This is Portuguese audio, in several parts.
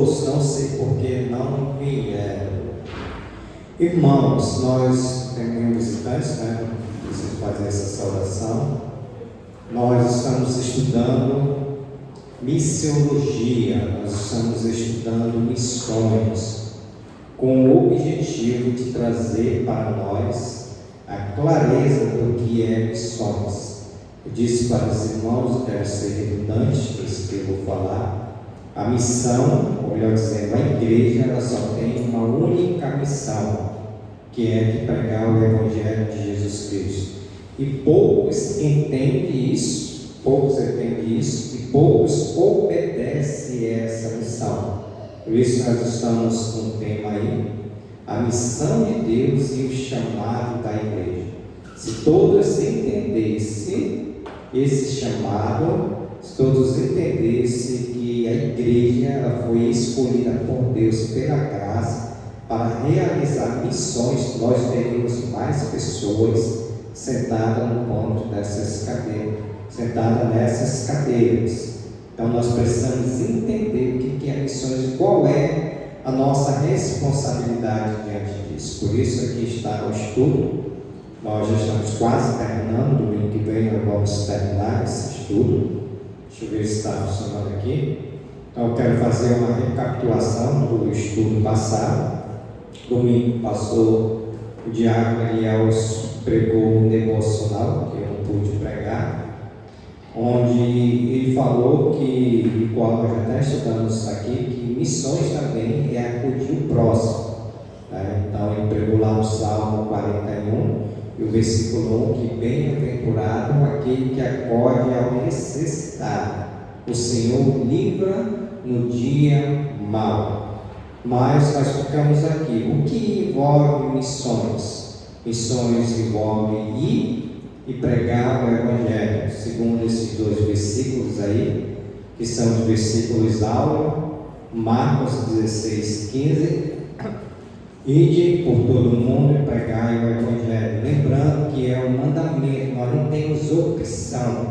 Não sei por que não vieram. Irmãos, nós temos visitantes, né? Preciso fazer essa saudação. Nós estamos estudando missiologia, nós estamos estudando missões, com o objetivo de trazer para nós a clareza do que é missões. Eu disse para os irmãos, quero ser redundante, por isso que eu vou falar. A missão, ou melhor dizendo, a igreja, ela só tem uma única missão, que é de pregar o Evangelho de Jesus Cristo. E poucos entendem isso, e poucos obedecem a essa missão. Por isso nós estamos com um tema aí, a missão de Deus e o chamado da igreja. Se todos entendessem esse chamado, se todos entendessem que a igreja ela foi escolhida por Deus pela graça para realizar missões, nós teríamos mais pessoas sentadas no ponto dessas cadeiras, nessas cadeiras. Então nós precisamos entender o que é missões e qual é a nossa responsabilidade diante disso. Por isso aqui está o estudo. Nós já estamos quase terminando, domingo que vem nós vamos terminar esse estudo. Deixa eu ver se está funcionando aqui. Então eu quero fazer uma recapitulação do estudo passado. Domingo passou, o diácono Eliel pregou um devocional, que eu não pude pregar, onde ele falou que, igual nós já até estudamos aqui, que missões também é acudir o próximo. Né? Então ele pregou lá no Salmo 41, e o versículo 1, que bem-aventurado aquele que acode ao necessitado, o Senhor livra no dia mau. Mas nós ficamos aqui. O que envolve missões? Missões envolvem ir e pregar o Evangelho, segundo esses dois versículos aí, que são os versículos áureo, Marcos 16:15. Ide por todo o mundo e pregai o Evangelho. Lembrando que é um mandamento, nós não temos opção,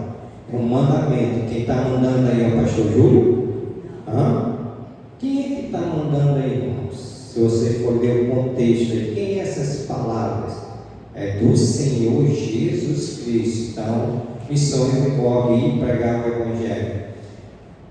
é um mandamento. Quem está mandando aí é o pastor Júlio? Quem é que está mandando aí, irmãos? Se você for ler o contexto aí, quem é essas palavras? É do Senhor Jesus Cristo. Então, missões envolvem ir pregar o Evangelho.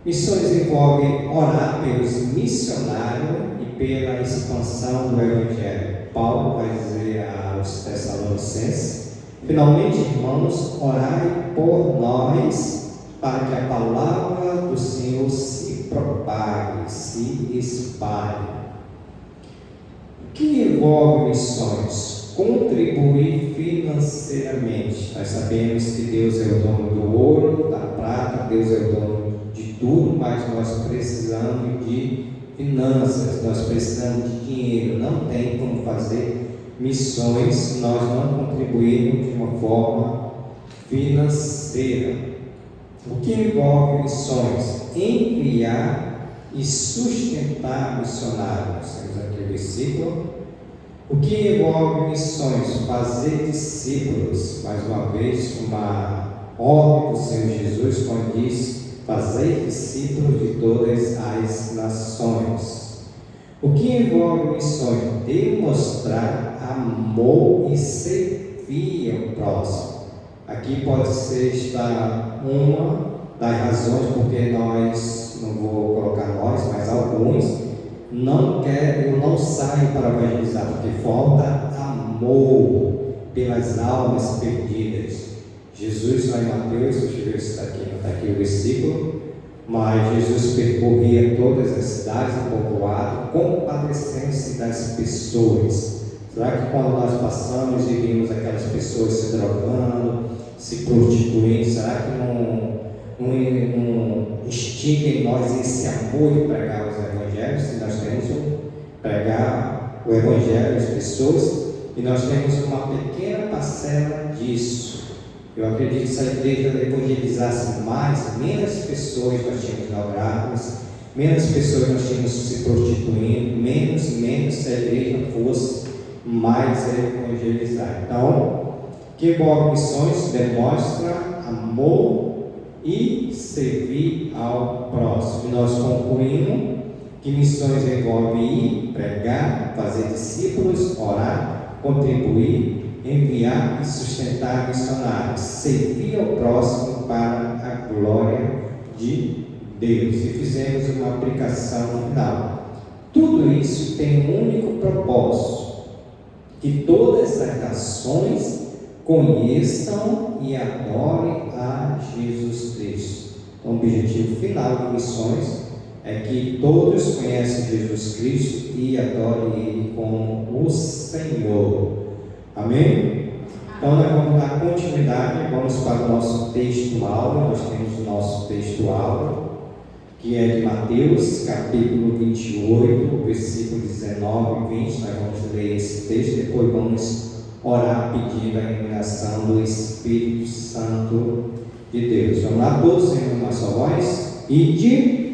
Missões envolvem orar pelos missionários e pela expansão do Evangelho. Paulo vai dizer aos Tessalonicenses: finalmente, irmãos, orai por nós, para que a palavra do Senhor se propague, se espalhe. O que envolve missões? Contribuir financeiramente. Nós sabemos que Deus é o dono do ouro, da prata, Deus é o dono de tudo, mas nós precisamos de finanças, nós precisamos de dinheiro. Não tem como fazer missões se nós não contribuirmos de uma forma financeira. O que envolve missões? Enviar e sustentar missionários. Temos aqui o versículo. O que envolve missões? Fazer discípulos. Mais uma vez, uma ordem do Senhor Jesus, quando diz: fazer discípulos de todas as nações. O que envolve missões? Demonstrar amor e servir ao próximo. Aqui pode ser estar uma das razões porque nós, não vou colocar nós, mas alguns não querem ou não saem para evangelizar, porque falta amor pelas almas perdidas. Jesus, lá em Mateus, deixa eu ver se está aqui o versículo, mas Jesus percorria todas as cidades e povoados, compadecendo-se das pessoas. Será que quando nós passamos e vimos aquelas pessoas se drogando, se prostituindo, será que não instiga em nós esse amor de pregar os evangelhos? Se nós temos que pregar o evangelho às pessoas, e nós temos uma pequena parcela disso. Eu acredito que se a igreja evangelizasse mais, menos pessoas nós tínhamos drogadas, menos pessoas nós tínhamos se prostituindo, menos se a igreja fosse mais evangelizar. Então, que envolve missões, demonstra amor e servir ao próximo. E nós concluímos que missões envolve ir, pregar, fazer discípulos, orar, contribuir, enviar e sustentar missionários, servir ao próximo para a glória de Deus. E fizemos uma aplicação final. Tudo isso tem um único propósito: que todas as nações conheçam e adorem a Jesus Cristo. Então, o objetivo final de missões é que todos conheçam Jesus Cristo e adorem Ele como o Senhor. Amém? Então, nós vamos dar continuidade, vamos para o nosso texto-aula. Nós temos o nosso texto-aula, que é de Mateus, capítulo 28, versículo 19 e 20. Nós vamos ler esse texto, depois vamos orar pedindo a iluminação do Espírito Santo de Deus. Vamos lá, todos em uma só voz. Ide.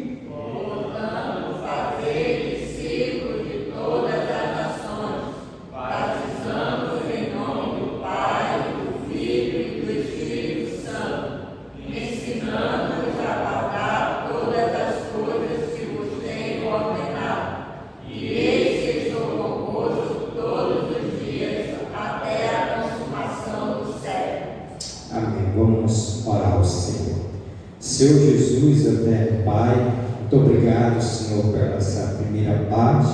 Senhor Jesus, eterno Pai, muito obrigado, Senhor, por essa primeira parte,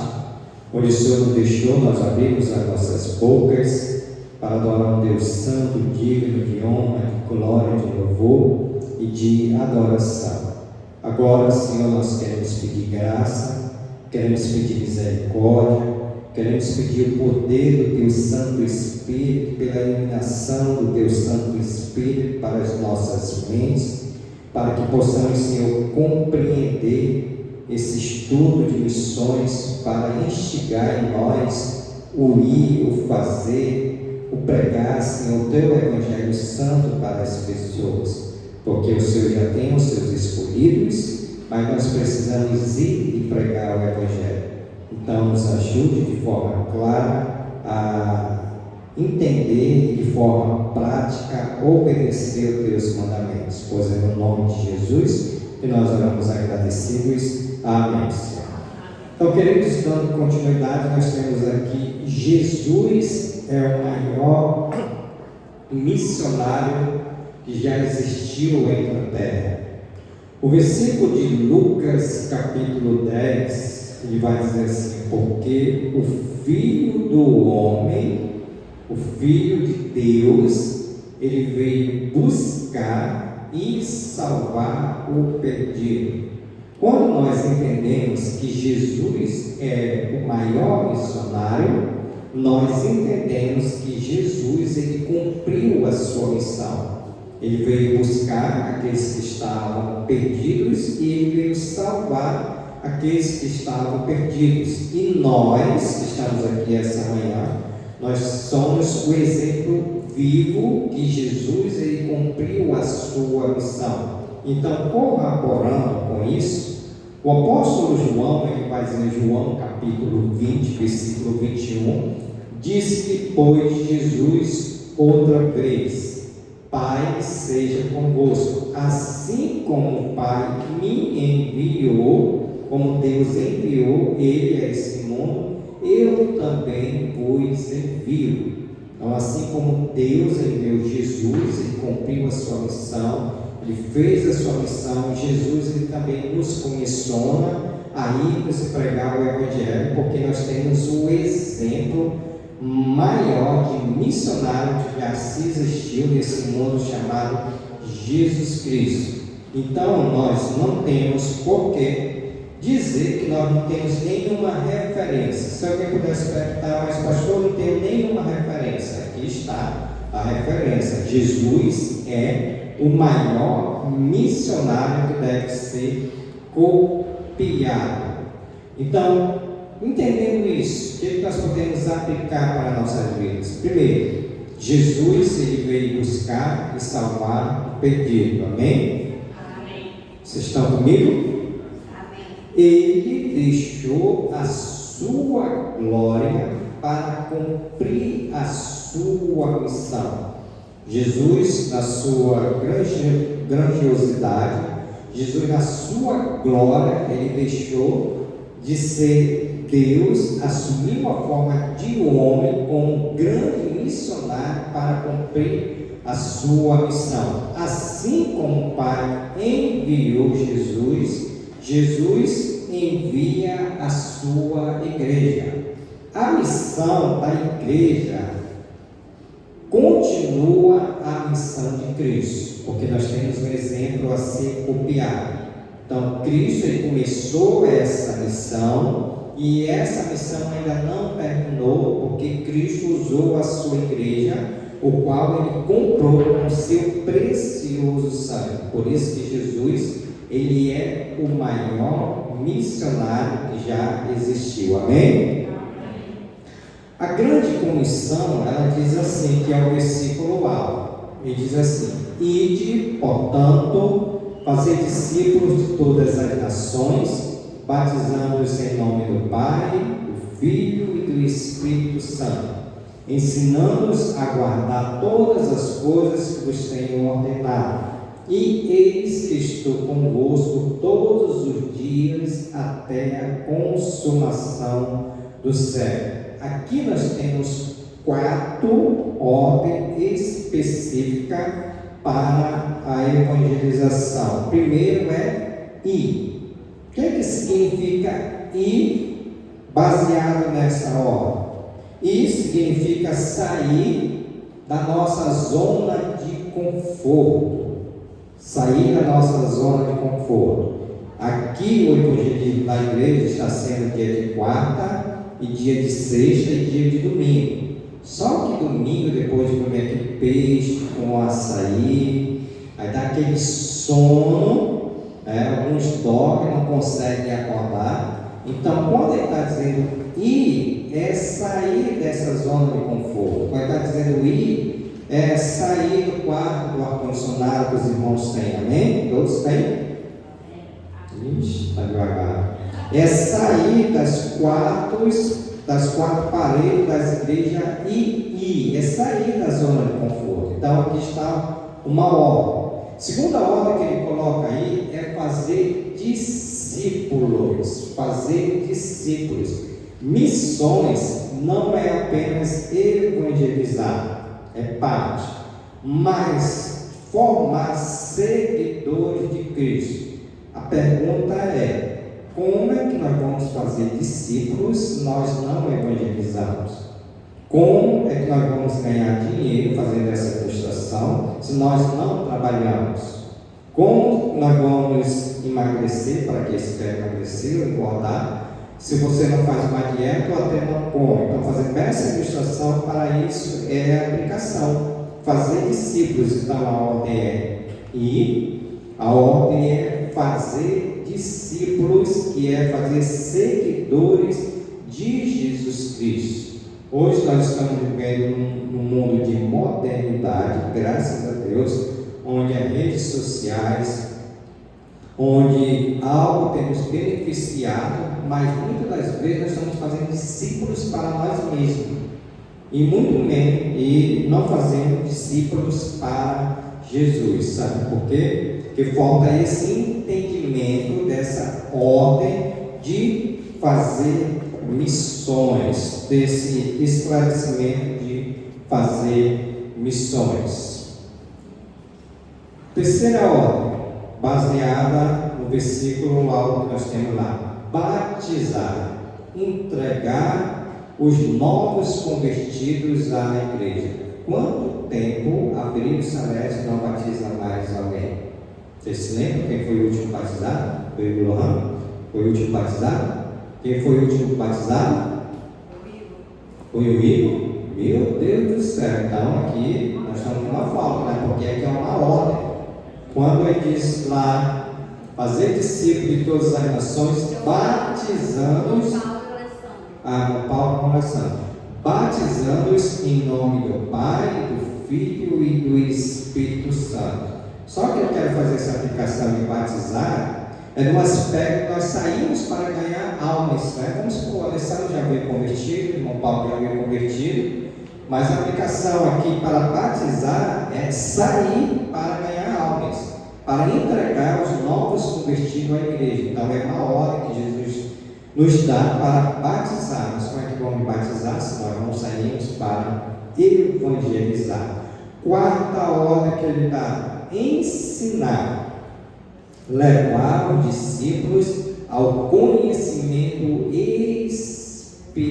onde o Senhor nos deixou, nós abrimos as nossas bocas para adorar um Deus santo, digno de honra, de glória, de louvor e de adoração. Agora, Senhor, nós queremos pedir graça, queremos pedir misericórdia, queremos pedir o poder do Teu Santo Espírito, pela iluminação do Teu Santo Espírito para as nossas mentes, para que possamos, Senhor, compreender esse estudo de missões, para instigar em nós o ir, o fazer, o pregar, Senhor, o Teu Evangelho Santo para as pessoas, porque o Senhor já tem os Seus escolhidos, mas nós precisamos ir e pregar o Evangelho. Então, nos ajude de forma clara a entender e de forma prática obedecer os Teus mandamentos, pois é no nome de Jesus que nós oramos agradecidos. Amém. Então, queridos, dando continuidade, nós temos aqui: Jesus é o maior missionário que já existiu entre a terra. O versículo de Lucas, capítulo 10, ele vai dizer assim: porque o Filho do Homem, o Filho de Deus, ele veio buscar e salvar o perdido. Quando nós entendemos que Jesus é o maior missionário, nós entendemos que Jesus, ele cumpriu a sua missão. Ele veio buscar aqueles que estavam perdidos e ele veio salvar aqueles que estavam perdidos. E nós, que estamos aqui essa manhã, nós somos o exemplo vivo que Jesus, ele cumpriu a sua missão. Então, corroborando com isso, o apóstolo João, ele vai dizer em João capítulo 20, versículo 21, diz que, pois Jesus outra vez: Pai seja convosco, assim como o Pai me enviou, como Deus enviou Ele a esse mundo, eu também vos envio. Então, assim como Deus enviou Jesus, Ele cumpriu a sua missão, Ele fez a sua missão, Jesus, Ele também nos comissiona a irmos e pregar o Evangelho, porque nós temos o exemplo maior de missionário que já se existiu nesse mundo chamado Jesus Cristo. Então, nós não temos por que dizer que nós não temos nenhuma referência. Se alguém pudesse perguntar: mas pastor, não tenho nenhuma referência. Aqui está a referência: Jesus é o maior missionário que deve ser copiado. Então, entendendo isso, o que nós podemos aplicar para nossas vidas? Primeiro, Jesus, ele veio buscar e salvar o perdido. Amém? Amém. Vocês estão comigo? Amém. Ele deixou a sua glória para cumprir a sua missão. Jesus, na sua grandiosidade, Jesus, na sua glória, ele deixou de ser Deus, assumiu a forma de homem como um grande missionário para cumprir a sua missão. Assim como o Pai enviou Jesus, Jesus envia a sua igreja. A missão da igreja continua a missão de Cristo, porque nós temos um exemplo a ser copiado. Então, Cristo ele começou essa missão, e essa missão ainda não terminou, porque Cristo usou a sua igreja, o qual ele comprou com o seu precioso sangue. Por isso que Jesus, ele é o maior missionário que já existiu. Amém? A grande comissão, ela diz assim, que é o versículo A. Ele diz assim: ide, portanto, fazer discípulos de todas as nações, batizando-os em nome do Pai, do Filho e do Espírito Santo, ensinando-os a guardar todas as coisas que vos tenho ordenado. E eis que estou convosco todos os dias até a consumação do século. Aqui nós temos 4 ordens específicas para a evangelização. Primeiro é ir. O que significa ir baseado nessa ordem? Ir significa sair da nossa zona de conforto. Sair da nossa zona de conforto. Aqui o evangelismo da igreja está sendo dia de quarta, e dia de sexta e dia de domingo. Só que domingo, depois de comer aquele peixe com açaí, aí dá aquele sono, alguns dormem, não conseguem acordar. Então, quando ele está dizendo ir, é sair dessa zona de conforto. Quando ele está dizendo ir, é sair do quarto do ar-condicionado que os irmãos têm. Amém? Todos têm? Ixi, está devagar. É sair das quatro paredes das igrejas e é sair da zona de conforto. Então aqui está uma ordem. Segunda ordem que ele coloca aí é fazer discípulos. Fazer discípulos. Missões não é apenas evangelizar, é parte, mas formar seguidores de Cristo. A pergunta é: como é que nós vamos fazer discípulos se nós não evangelizamos? Como é que nós vamos ganhar dinheiro fazendo essa ilustração se nós não trabalhamos? Como nós vamos emagrecer, para quem quer emagrecer ou engordar, se você não faz uma dieta ou até não come? Então, fazendo essa ilustração, para isso é a aplicação. Fazer discípulos, então a ordem é ir, a ordem é fazer discípulos, que é fazer seguidores de Jesus Cristo. Hoje nós estamos vivendo num mundo de modernidade, graças a Deus, onde as redes sociais, onde algo tem nos beneficiado, mas muitas das vezes nós estamos fazendo discípulos para nós mesmos, e muito menos, e não fazendo discípulos para Jesus. Sabe por quê? Porque falta esse entendimento dessa ordem de fazer missões, desse esclarecimento de fazer missões. Terceira ordem, baseada no versículo alto que nós temos lá: batizar, entregar os novos convertidos à igreja. Quanto tempo a Bíblia Celeste não batiza mais alguém? Você se lembra quem foi o último batizado? Foi o Lohan? Foi o último batizado? Quem foi o último batizado? Foi o Igor? Meu Deus do céu! Então aqui nós estamos numa falta, né? Porque aqui é uma ordem. Quando ele diz lá, fazer discípulos de todas as nações, batizando-os. Paulo conversando. Batizando-os em nome do Pai, do Filho e do Espírito Santo. Só que eu quero fazer essa aplicação de batizar no aspecto que nós saímos para ganhar almas, né? Vamos supor, o Alessandro já veio convertido, o irmão Paulo já veio convertido, mas a aplicação aqui para batizar é sair para ganhar almas, para entregar os novos convertidos à igreja. Então é uma ordem que Jesus nos dá para batizarmos. Como é que vamos batizar? Se nós não saímos para evangelizar. Quarta ordem que ele dá: ensinar, levar os discípulos ao conhecimento espiritual.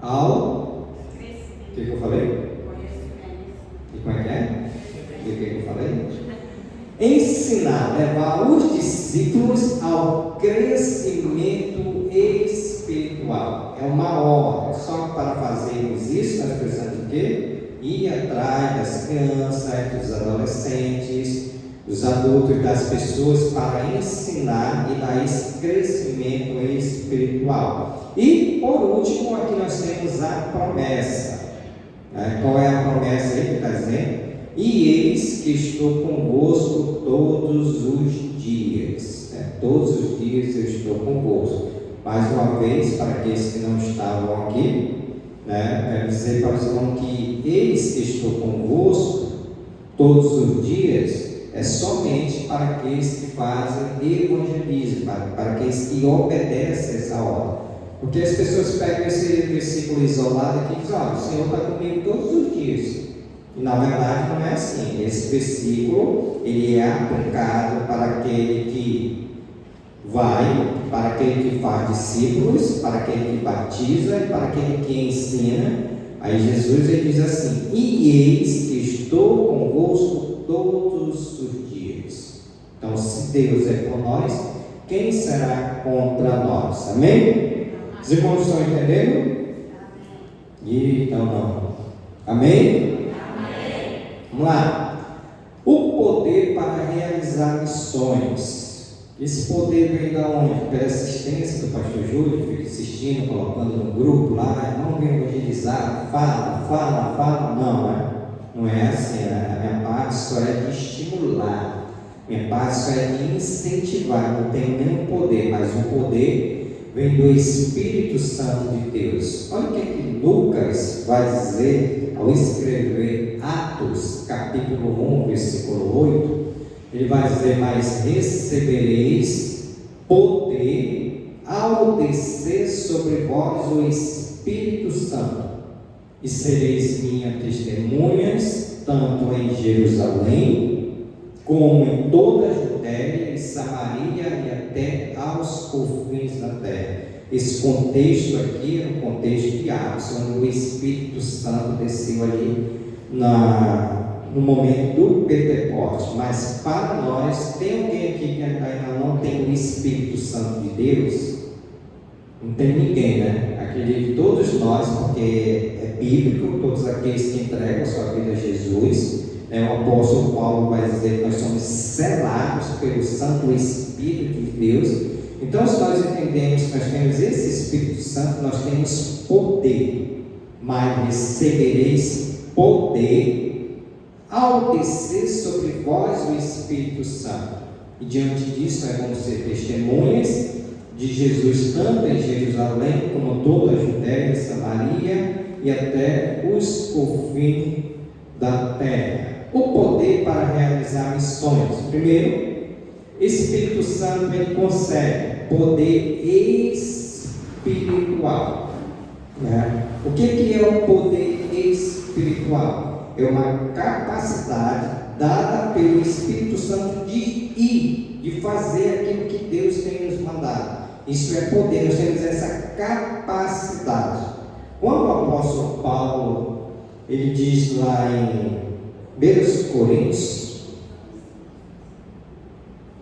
Ao o que eu falei? E como é que é? E o que eu falei? Ensinar, levar os discípulos ao crescimento espiritual. É uma ordem. Só que para fazermos isso, nós precisamos de quê? Ir atrás das crianças, dos adolescentes, dos adultos, das pessoas, para ensinar e dar esse crescimento espiritual. E, por último, aqui nós temos a promessa. Qual é a promessa aí que está dizendo? E eis que estou convosco todos os dias. Todos os dias eu estou convosco. Mais uma vez, para aqueles que não estavam aqui, quero dizer para os irmãos que eis que estou convosco todos os dias é somente para aqueles que fazem evangelismo, para aqueles que obedecem essa ordem. Porque as pessoas pegam esse versículo isolado aqui e dizem: olha, o Senhor está comigo todos os dias. E na verdade não é assim. Esse versículo ele é aplicado para aquele que vai, para aquele que faz discípulos, para aquele que batiza e para aquele que ensina. Aí Jesus ele diz assim: e eis que estou convosco todos os dias. Então, se Deus é por nós, quem será contra nós? Amém? Os irmãos estão entendendo? Então não. Amém? Vamos lá. O poder para realizar missões. Esse poder vem da onde? Pela assistência do pastor Júlio, que fica assistindo, colocando no grupo lá, não vem evangelizar, fala. Não é assim. A minha parte só é de estimular, minha parte só é de incentivar. Não tem nenhum poder, mas o poder vem do Espírito Santo de Deus. Olha o que Lucas vai dizer ao escrever Atos, capítulo 1, versículo 8. Ele vai dizer: mas recebereis poder ao descer sobre vós o Espírito Santo, e sereis minhas testemunhas, tanto em Jerusalém, como em toda a Judéia e Samaria e até aos confins da terra. Esse contexto aqui é um contexto de Atos, onde o Espírito Santo desceu ali no momento do Pentecoste. Mas para nós, tem alguém aqui que ainda não tem o Espírito Santo de Deus? Não tem ninguém, né? Acredito que todos nós, porque é bíblico, todos aqueles que entregam sua vida a Jesus, o apóstolo Paulo vai dizer que nós somos selados pelo Santo Espírito de Deus. Então, se nós entendemos que nós temos esse Espírito Santo, nós temos poder, mas recebereis poder ao descer sobre vós o Espírito Santo. E diante disso, nós vamos ser testemunhas de Jesus, tanto em Jerusalém, como toda a Judéia, Samaria e até os confins da terra. O poder para realizar missões. Primeiro, Espírito Santo ele concede poder espiritual. O que é o poder espiritual? É uma capacidade dada pelo Espírito Santo de ir, de fazer aquilo que Deus tem nos mandado. Isso é poder, nós temos essa capacidade. Quando o apóstolo Paulo ele diz lá em 1 Coríntios,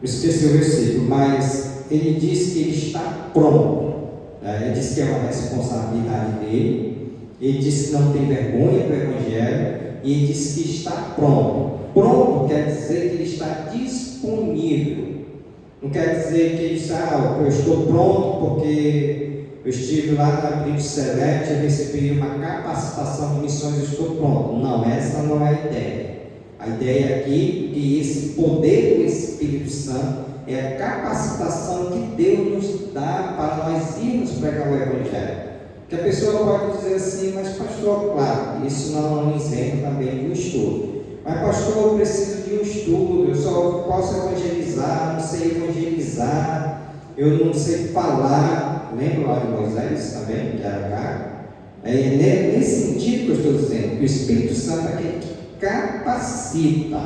esqueci o versículo, mas ele diz que ele está pronto. Ele diz que é uma responsabilidade dele. Ele diz que não tem vergonha do Evangelho. E ele diz que está pronto. Pronto quer dizer que ele está disponível. Não quer dizer que ele está, eu estou pronto porque eu estive lá na Bíblia Celeste e recebi uma capacitação de missões, eu estou pronto. Não, essa não é a ideia. A ideia aqui é que esse poder do Espírito Santo é a capacitação que Deus nos dá para nós irmos pregar o Evangelho. Que a pessoa pode dizer assim: mas pastor, claro, isso não isenta também do estudo. Mas pastor, eu preciso de um estudo, eu só posso evangelizar, não sei evangelizar. eu não sei falar. Lembra lá de Moisés também, que era gago? É nesse sentido que eu estou dizendo, que o Espírito Santo é aquele que capacita,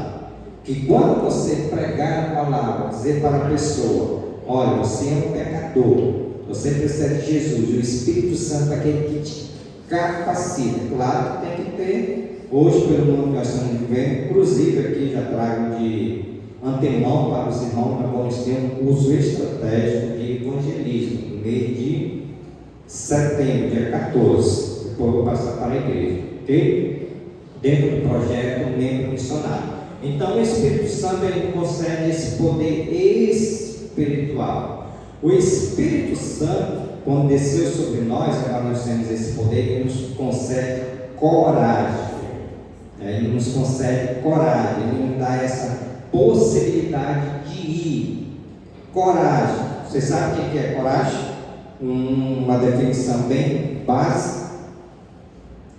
que quando você pregar a palavra, dizer para a pessoa, olha, você é um pecador, você precisa de Jesus, o Espírito Santo é aquele que te capacita. Claro que tem que ter, hoje pelo mundo que nós estamos vivendo, inclusive aqui já trago de antemão para os irmãos, nós vamos ter um curso estratégico de evangelismo, no mês de setembro, dia 14, depois eu vou passar para a igreja, ok? Dentro do projeto Membro Missionário. Então o Espírito Santo ele concede esse poder espiritual. O Espírito Santo, quando desceu sobre nós, agora nós temos esse poder, ele nos concede coragem. Ele nos concede coragem, ele nos dá essa possibilidade de ir. Coragem. Você sabe o que é coragem? Uma definição bem básica.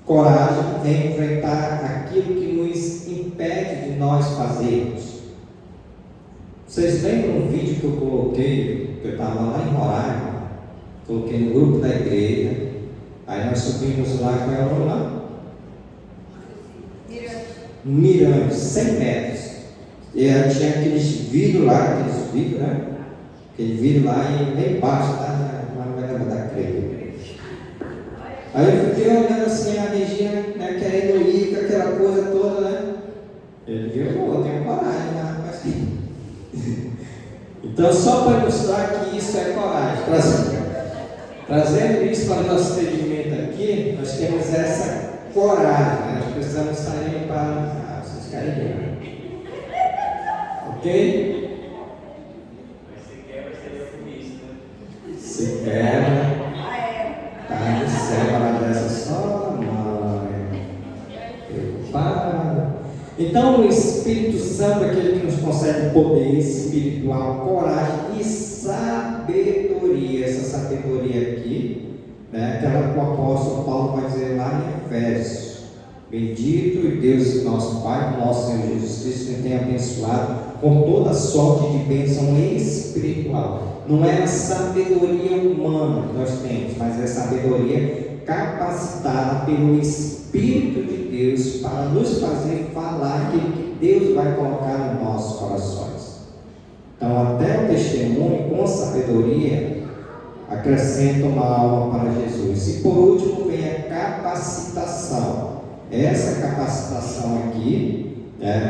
Coragem é enfrentar aquilo que nos impede de nós fazermos. Vocês lembram um vídeo que eu coloquei, que eu estava lá em Roraima, coloquei no grupo da igreja, aí nós subimos lá, qual é o nome lá? Mirante, 100 metros. E aí tinha aqueles vidros lá, né? Aquele vidro lá e lá embaixo, da crente. Aí eu fiquei olhando assim a Regina, né, querendo ir com aquela coisa toda, né? Eu digo, eu tenho coragem, né? Então, só para mostrar que isso é coragem, trazendo isso para o nosso entendimento aqui, nós temos essa coragem, né? Nós precisamos sair para. Vocês querem ver? Ok? Se quebra, tá do céu, para dessa só, mãe, preocupada. Então, o Espírito Santo é aquele que nos concede poder espiritual, coragem e sabedoria. Essa sabedoria aqui, né, aquela que o apóstolo Paulo vai dizer lá em Efésios: bendito e Deus nosso Pai, nosso Senhor Jesus Cristo, que tem abençoado com toda sorte de bênção espiritual. Não é a sabedoria humana que nós temos, mas é a sabedoria capacitada pelo Espírito de Deus para nos fazer falar aquilo que Deus vai colocar nos nossos corações. Então, até o testemunho com sabedoria acrescenta uma alma para Jesus. E por último vem a capacitação. Essa capacitação aqui,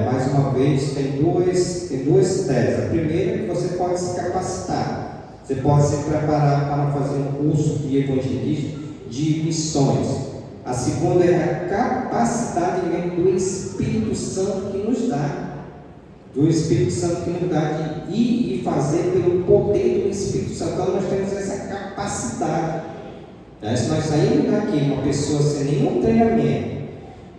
mais uma vez, tem duas teses. A primeira é que você pode se capacitar. Você pode se preparar para fazer um curso de evangelismo, de missões. A segunda é a capacidade do Espírito Santo que nos dá. Do Espírito Santo que nos dá de ir e fazer pelo poder do Espírito Santo. Então nós temos essa capacidade. Se nós sairmos daqui, uma pessoa sem nenhum treinamento,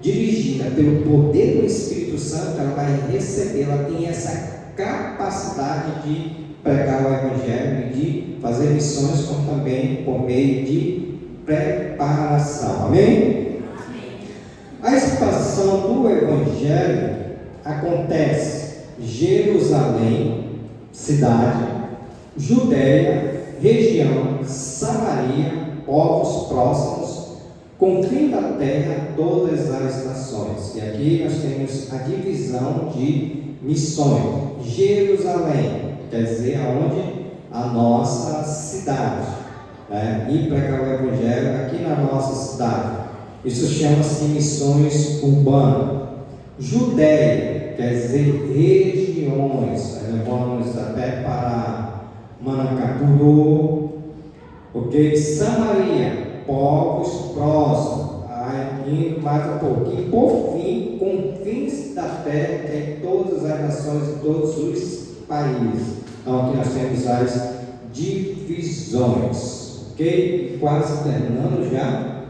dirigida pelo poder do Espírito Santo, ela vai receber, ela tem essa capacidade de pregar o Evangelho e de fazer missões, como também por meio de preparação. Amém? A expansão do Evangelho acontece em Jerusalém, cidade, Judéia, região, Samaria, povos próximos, com fim da terra, todas as nações. E aqui nós temos a divisão de missões. Jerusalém, quer dizer, aonde? A nossa cidade, né? E pregar o Evangelho aqui na nossa cidade. Isso chama-se missões urbanas. Judéia, quer dizer, regiões. Nós vamos até para Manacapuru, ok? Samaria, povos próximos, indo mais um pouquinho, por fim, confins da terra, que é todas as nações e todos os países. Então aqui nós temos as divisões, ok? Quase terminando já.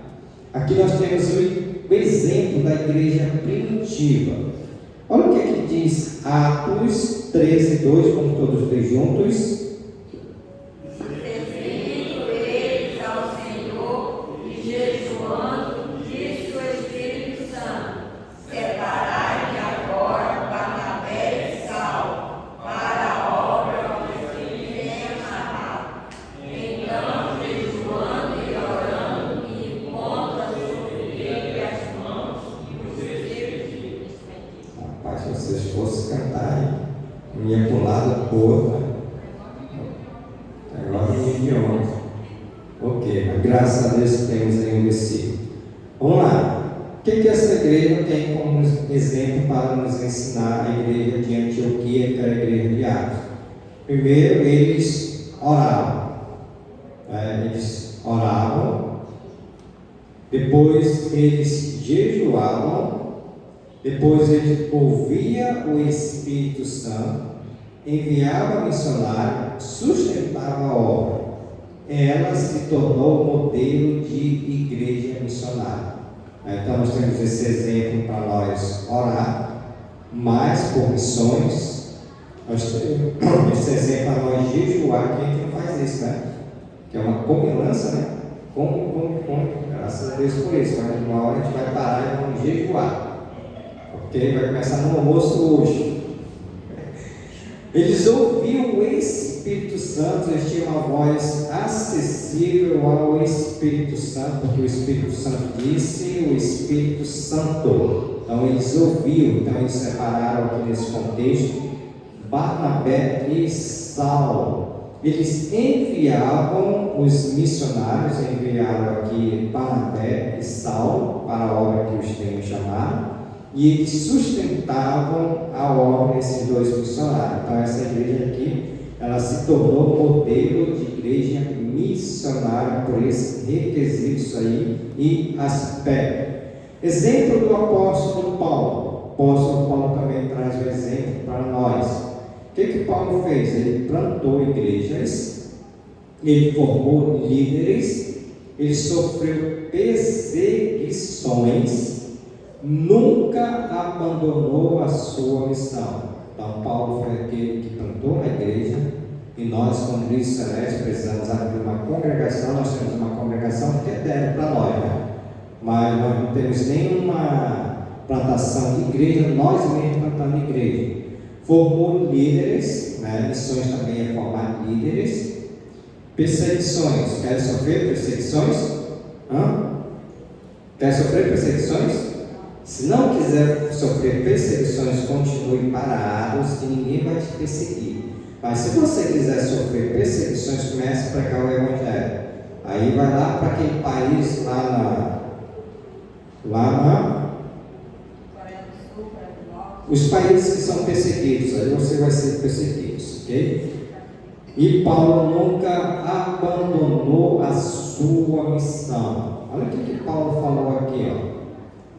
Aqui nós temos o exemplo da igreja primitiva. Olha o que é que diz Atos 13:2, vamos todos ler juntos. Graças a Deus que temos aí um versículo. Vamos lá. O que essa igreja tem como exemplo para nos ensinar a igreja de Antioquia, que era a igreja de Atos? Primeiro, eles oravam. Eles oravam. Depois, eles jejuavam. Depois, eles ouviam o Espírito Santo, enviava missionário, sustentava a obra. Ela se tornou modelo de igreja missionária. Então nós temos esse exemplo para nós orar, mais por missões. Nós temos esse exemplo para nós jejuar, que a gente não faz isso, né? Que é uma combinância, né? Come. Graças a Deus por isso. Mas uma hora a gente vai parar e vamos jejuar. Ok? Vai começar no almoço hoje. Eles ouviam o Espírito Santo, eles tinham uma voz acessível ao Espírito Santo, porque o Espírito Santo disse, o Espírito Santo. Então eles ouviam, então eles separaram aqui nesse contexto Barnabé e Saulo. Eles enviavam os missionários, enviaram aqui Barnabé e Saulo para a obra que os tenham chamado. E eles sustentavam a obra desses dois missionários. Então essa igreja aqui, ela se tornou modelo de igreja missionária por esses requisitos aí e aspecto. Exemplo do apóstolo Paulo. O apóstolo Paulo também traz um exemplo para nós. O que Paulo fez? Ele plantou igrejas, ele formou líderes, ele sofreu perseguições, nunca abandonou a sua missão. Então Paulo foi aquele que plantou uma igreja, e nós, como Cristo Celeste, precisamos abrir uma congregação. Nós temos uma congregação que é deve para nós, né? Mas nós não temos nenhuma plantação de igreja, nós mesmos plantando igreja. Formou líderes, né? Missões também é formar líderes. Perseguições, quer sofrer perseguições? Quer sofrer perseguições? Se não quiser sofrer perseguições, continue parados, que ninguém vai te perseguir. Mas se você quiser sofrer perseguições, comece a pregar o Evangelho. Aí vai lá para aquele país os países que são perseguidos, aí você vai ser perseguido, ok? E Paulo nunca abandonou a sua missão. Olha o que Paulo falou aqui, ó.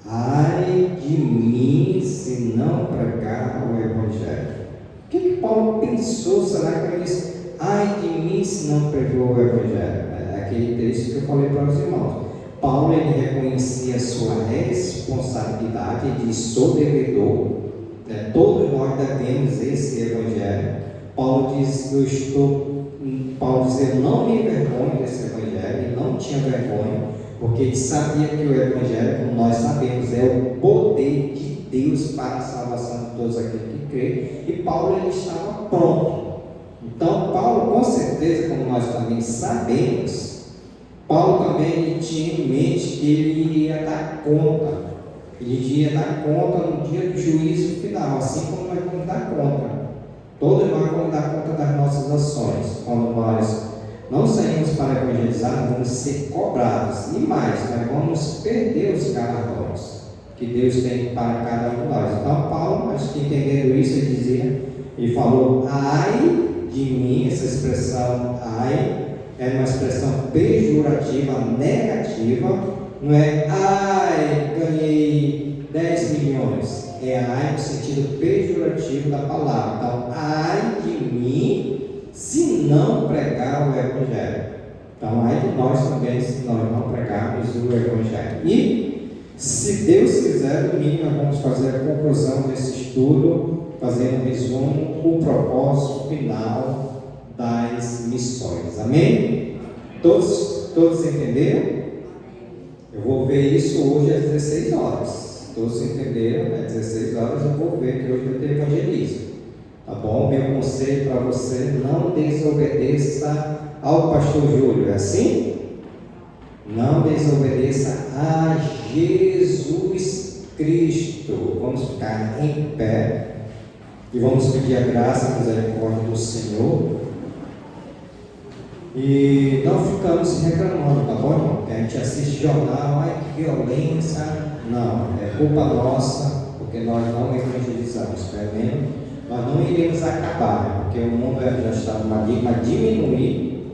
Ai de mim se não pregar o Evangelho. O que Paulo pensou? Será que ele disse, ai de mim se não pregou o Evangelho? É aquele texto que eu falei para os irmãos. Paulo, ele reconhecia a sua responsabilidade, ele diz, sou devedor, todos nós devemos esse Evangelho. Paulo diz, eu não me envergonho desse Evangelho, ele não tinha vergonha, porque ele sabia que o Evangelho, como nós sabemos, é o poder de Deus para a salvação de todos aqueles que creem, e Paulo, ele estava pronto. Então Paulo, com certeza, como nós também sabemos, Paulo também ele tinha em mente que ele iria dar conta, ele iria dar conta no dia do juízo final, assim como nós vamos dar conta. Todos nós vamos dar conta das nossas ações. Quando nós não saímos para evangelizar, vamos ser cobrados. E mais, nós vamos perder os galardões que Deus tem para cada um de nós. Então Paulo, acho que entendendo isso, ele falou, ai de mim, essa expressão ai, é uma expressão pejorativa, negativa, não é ai, ganhei 10 milhões, é ai no sentido pejorativo da palavra. Então, ai de mim se não pregar o Evangelho. Então, ai de nós também se nós não pregarmos o Evangelho. E, se Deus quiser, domingo nós vamos fazer a conclusão desse estudo, fazendo um resumo, o propósito final das missões. Amém? Todos entenderam? Eu vou ver isso hoje às 16 horas. Todos entenderam? Às 16 horas eu vou ver que hoje eu tenho evangelismo. Tá bom? Meu conselho para você, não desobedeça ao pastor Júlio. É assim? Não desobedeça a Jesus Cristo. Vamos ficar em pé e vamos pedir a graça e a misericórdia do Senhor. E não ficamos reclamando, tá bom, irmão? A gente assiste jornal, ai que violência. Não, é culpa nossa, porque nós não evangelizamos, tá vendo? Nós não iremos acabar, né? Porque o mundo já está numa diminuir,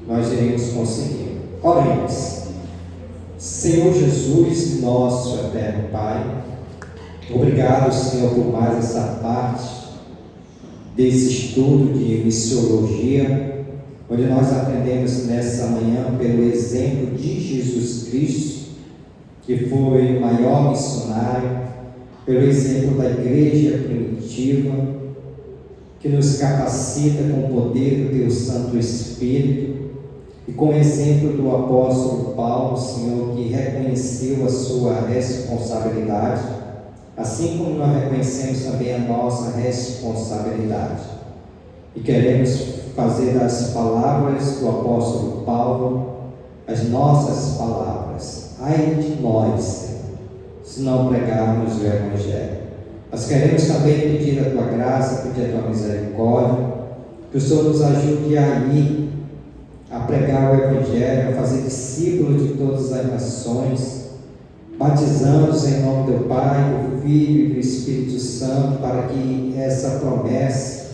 nós iremos conseguir. Oremos. Senhor Jesus, nosso eterno Pai, obrigado, Senhor, por mais essa parte desse estudo de missiologia, onde nós aprendemos nessa manhã pelo exemplo de Jesus Cristo, que foi o maior missionário, pelo exemplo da igreja primitiva, que nos capacita com o poder do Teu Santo Espírito, e com o exemplo do apóstolo Paulo, Senhor, que reconheceu a sua responsabilidade, assim como nós reconhecemos também a nossa responsabilidade. E queremos fazer das palavras do apóstolo Paulo as nossas palavras. Ai de nós, Senhor, se não pregarmos o Evangelho. Nós queremos também pedir a Tua graça, pedir a Tua misericórdia, que o Senhor nos ajude a ir, a pregar o Evangelho, a fazer discípulos de todas as nações, batizando-os em nome do Pai, do Filho e do Espírito Santo, para que essa promessa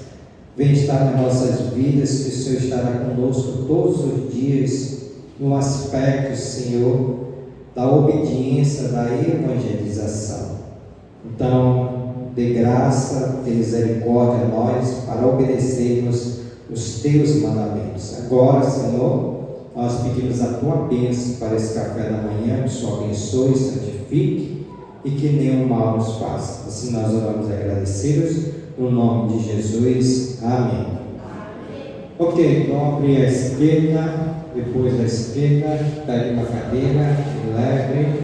venha estar nas nossas vidas, que o Senhor estará conosco todos os dias, no aspecto, Senhor, da obediência, da evangelização. Então, dê graça, dê misericórdia a nós, para obedecermos os Teus mandamentos. Agora, Senhor, nós pedimos a Tua bênção para esse café da manhã, que o Senhor abençoe, santifique e que nenhum mal nos faça. Assim nós oramos agradecidos, no nome de Jesus. Amém. Ok, então abrir a esquerda, depois da esquerda, daí uma cadeira, leve.